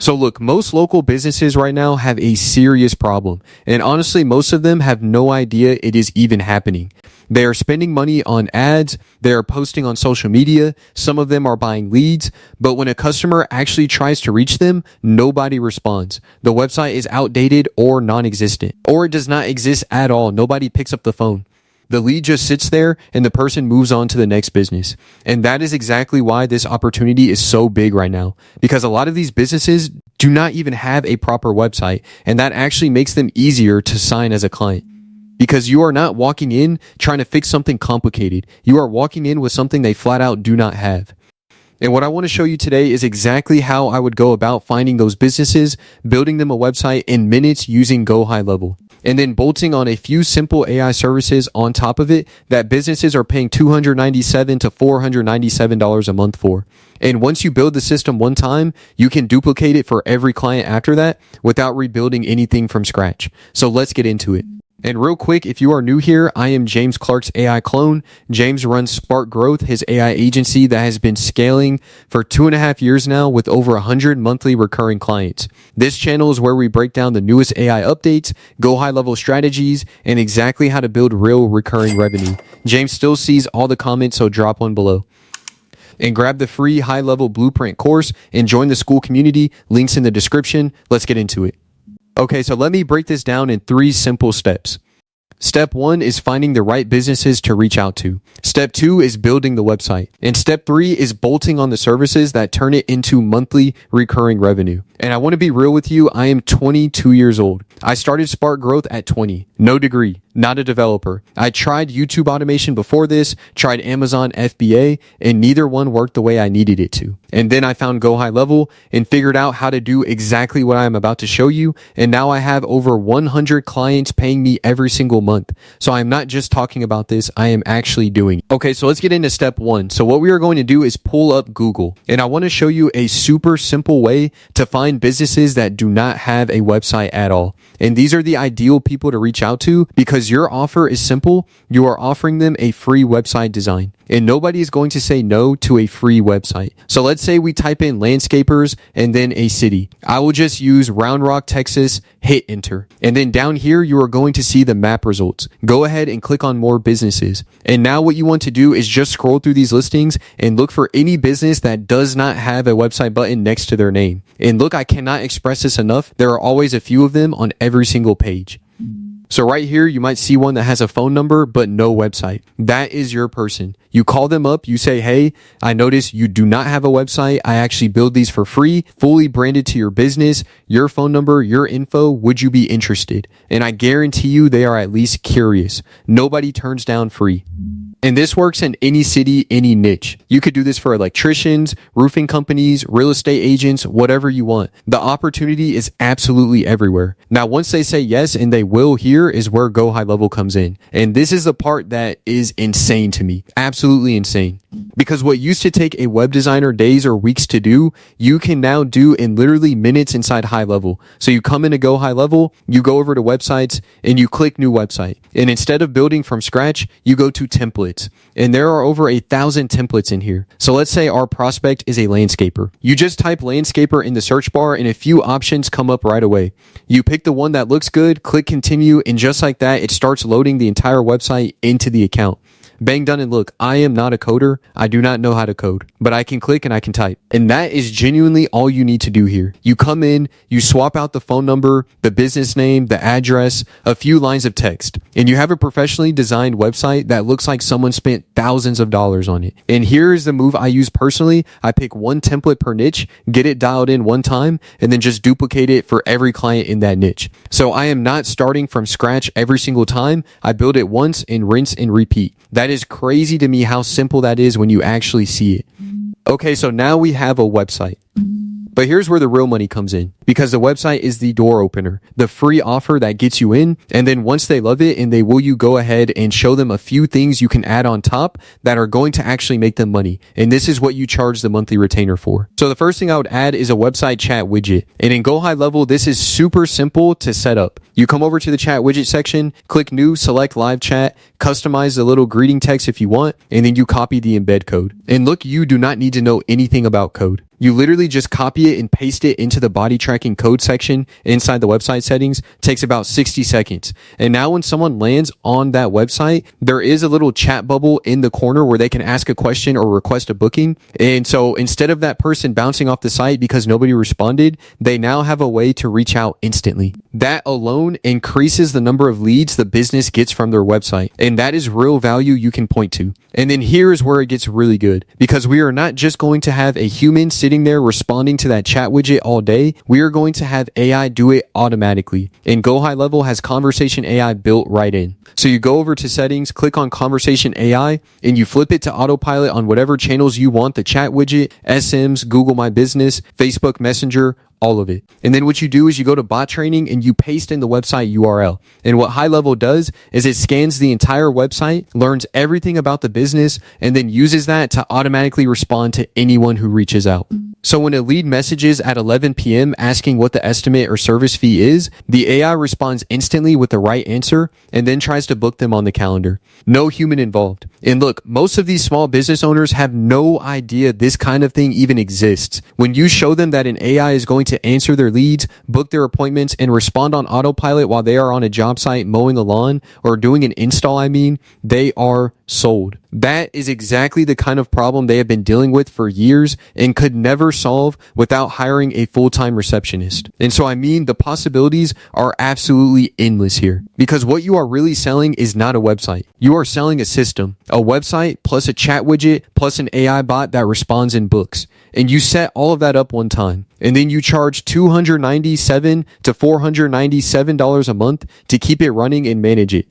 So look, most local businesses right now have a serious problem. And honestly, most of them have no idea it is even happening. They are spending money on ads. They are posting on social media. Some of them are buying leads. But when a customer actually tries to reach them, nobody responds. The website is outdated or non-existent, or it does not exist at all. Nobody picks up the phone. The lead just sits there and the person moves on to the next business. And that is exactly why this opportunity is so big right now, because a lot of these businesses do not even have a proper website. And that actually makes them easier to sign as a client. Because you are not walking in trying to fix something complicated. You are walking in with something they flat out do not have. And what I want to show you today is exactly how I would go about finding those businesses, building them a website in minutes using GoHighLevel, and then bolting on a few simple AI services on top of it that businesses are paying $297 to $497 a month for. And once you build the system one time, you can duplicate it for every client after that without rebuilding anything from scratch. So let's get into it. And real quick, if you are new here, I am James Clark's AI clone. James runs Spark Growth, his AI agency that has been scaling for 2.5 years now with over 100 monthly recurring clients. This channel is where we break down the newest AI updates, go high level strategies, and exactly how to build real recurring revenue. James still sees all the comments, so drop one below. And grab the free high level blueprint course and join the school community. Links in the description. Let's get into it. Okay, so let me break this down in 3 simple steps. Step 1 is finding the right businesses to reach out to. Step 2 is building the website. And step 3 is bolting on the services that turn it into monthly recurring revenue. And I want to be real with you, I am 22 years old. I started Spark Growth at 20. No degree, not a developer. I tried YouTube automation before this, tried Amazon FBA, and neither one worked the way I needed it to. And then I found GoHighLevel and figured out how to do exactly what I'm about to show you. And now I have over 100 clients paying me every single month. So I'm not just talking about this, I am actually doing it. Okay, so let's get into step 1. So what we are going to do is pull up Google. And I want to show you a super simple way to find businesses that do not have a website at all. And these are the ideal people to reach out to because your offer is simple. You are offering them a free website design. And nobody is going to say no to a free website. So let's say we type in landscapers and then a city. I will just use Round Rock, Texas, hit enter. And then down here, you are going to see the map results. Go ahead and click on more businesses. And now what you want to do is just scroll through these listings and look for any business that does not have a website button next to their name. And look, I cannot express this enough. There are always a few of them on every single page. So right here, you might see one that has a phone number, but no website. That is your person. You call them up, you say, hey, I notice you do not have a website. I actually build these for free, fully branded to your business, your phone number, your info. Would you be interested? And I guarantee you they are at least curious. Nobody turns down free. And this works in any city, any niche. You could do this for electricians, roofing companies, real estate agents, whatever you want. The opportunity is absolutely everywhere. Now, once they say yes, and they will, here is where GoHighLevel comes in. And this is the part that is insane to me. Absolutely insane. Because what used to take a web designer days or weeks to do, you can now do in literally minutes inside HighLevel. So you come into GoHighLevel, you go over to websites, and you click new website. And instead of building from scratch, you go to templates. And there are over 1,000 templates in here. So let's say our prospect is a landscaper. You just type landscaper in the search bar and a few options come up right away. You pick the one that looks good, click continue, and just like that, it starts loading the entire website into the account. Bang, done. And look, I am not a coder. I do not know how to code, but I can click and I can type. And that is genuinely all you need to do here. You come in, you swap out the phone number, the business name, the address, a few lines of text, and you have a professionally designed website that looks like someone spent thousands of dollars on it. And here is the move I use personally. I pick one template per niche, get it dialed in one time, and then just duplicate it for every client in that niche. So I am not starting from scratch every single time. I build it once and rinse and repeat. That is crazy to me how simple that is when you actually see it. Okay, so now we have a website. But here's where the real money comes in, because the website is the door opener, the free offer that gets you in. And then once they love it and they will, you go ahead and show them a few things you can add on top that are going to actually make them money. And this is what you charge the monthly retainer for. So the first thing I would add is a website chat widget. And in GoHighLevel, this is super simple to set up. You come over to the chat widget section, click new, select live chat, customize the little greeting text if you want, and then you copy the embed code. And look, you do not need to know anything about code. You literally just copy it and paste it into the body tracking code section inside the website settings. Takes about 60 seconds. And now when someone lands on that website, there is a little chat bubble in the corner where they can ask a question or request a booking. And so instead of that person bouncing off the site because nobody responded, they now have a way to reach out instantly. That alone increases the number of leads the business gets from their website. And that is real value you can point to. And then here's where it gets really good, because we are not just going to have a human sitting there responding to that chat widget all day. We are going to have AI do it automatically. And GoHighLevel has conversation AI built right in. So you go over to settings, click on conversation AI, and you flip it to autopilot on whatever channels you want, the chat widget, SMs, Google My Business, Facebook Messenger, all of it. And then what you do is you go to bot training and you paste in the website URL. And what HighLevel does is it scans the entire website, learns everything about the business, and then uses that to automatically respond to anyone who reaches out. So when a lead messages at 11 p.m. asking what the estimate or service fee is, the AI responds instantly with the right answer and then tries to book them on the calendar. No human involved. And look, most of these small business owners have no idea this kind of thing even exists. When you show them that an AI is going to answer their leads, book their appointments, and respond on autopilot while they are on a job site mowing a lawn or doing an install, they are sold. That is exactly the kind of problem they have been dealing with for years and could never solve without hiring a full-time receptionist. And so the possibilities are absolutely endless here, because what you are really selling is not a website. You are selling a system, a website plus a chat widget plus an AI bot that responds in books. And you set all of that up one time. And then you charge $297 to $497 a month to keep it running and manage it.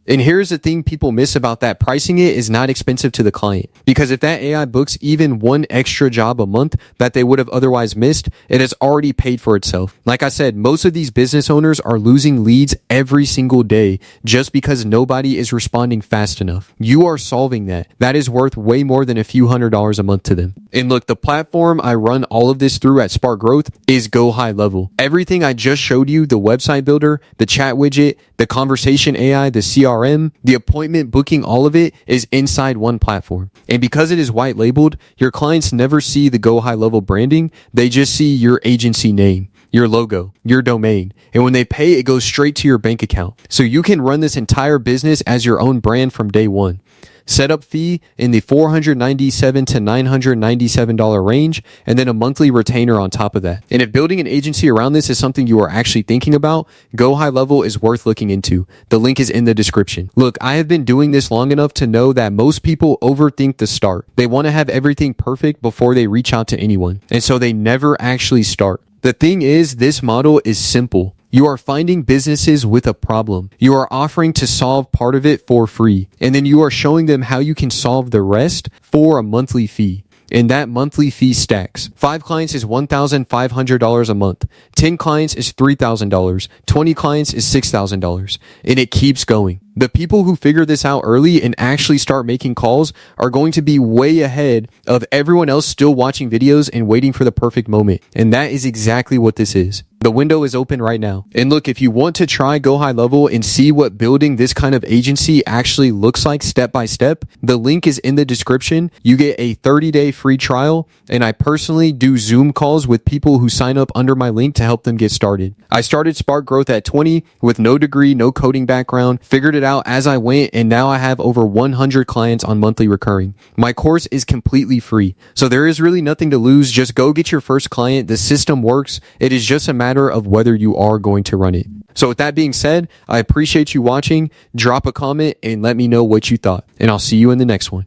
And here's the thing people miss about that. Pricing it is not expensive to the client, because if that AI books even one extra job a month that they would have otherwise missed, it has already paid for itself. Like I said, most of these business owners are losing leads every single day just because nobody is responding fast enough. You are solving that. That is worth way more than a few $100s a month to them. And look, the platform I run all of this through at Spark Growth is GoHighLevel. Everything I just showed you, the website builder, the chat widget, the conversation AI, the CRM, the appointment booking, all of it is inside one platform. And because it is white labeled, your clients never see the GoHighLevel branding. They just see your agency name, your logo, your domain. And when they pay, it goes straight to your bank account. So you can run this entire business as your own brand from day one. Setup fee in the $497 to $997 range, and then a monthly retainer on top of that. And if building an agency around this is something you are actually thinking about, GoHighLevel is worth looking into. The link is in the description. Look, I have been doing this long enough to know that most people overthink the start. They want to have everything perfect before they reach out to anyone. And so they never actually start. The thing is, this model is simple. You are finding businesses with a problem. You are offering to solve part of it for free. And then you are showing them how you can solve the rest for a monthly fee. And that monthly fee stacks. 5 clients is $1,500 a month. 10 clients is $3,000. 20 clients is $6,000. And it keeps going. The people who figure this out early and actually start making calls are going to be way ahead of everyone else still watching videos and waiting for the perfect moment. And that is exactly what this is. The window is open right now. And look, if you want to try GoHighLevel and see what building this kind of agency actually looks like step by step, the link is in the description. You get a 30-day free trial. And I personally do Zoom calls with people who sign up under my link to help them get started. I started Spark Growth at 20 with no degree, no coding background, figured it out as I went, and now I have over 100 clients on monthly recurring. My course is completely free, so there is really nothing to lose. Just go get your first client. The system works. It is just a matter of whether you are going to run it. So with that being said, I appreciate you watching. Drop a comment and let me know what you thought, and I'll see you in the next one.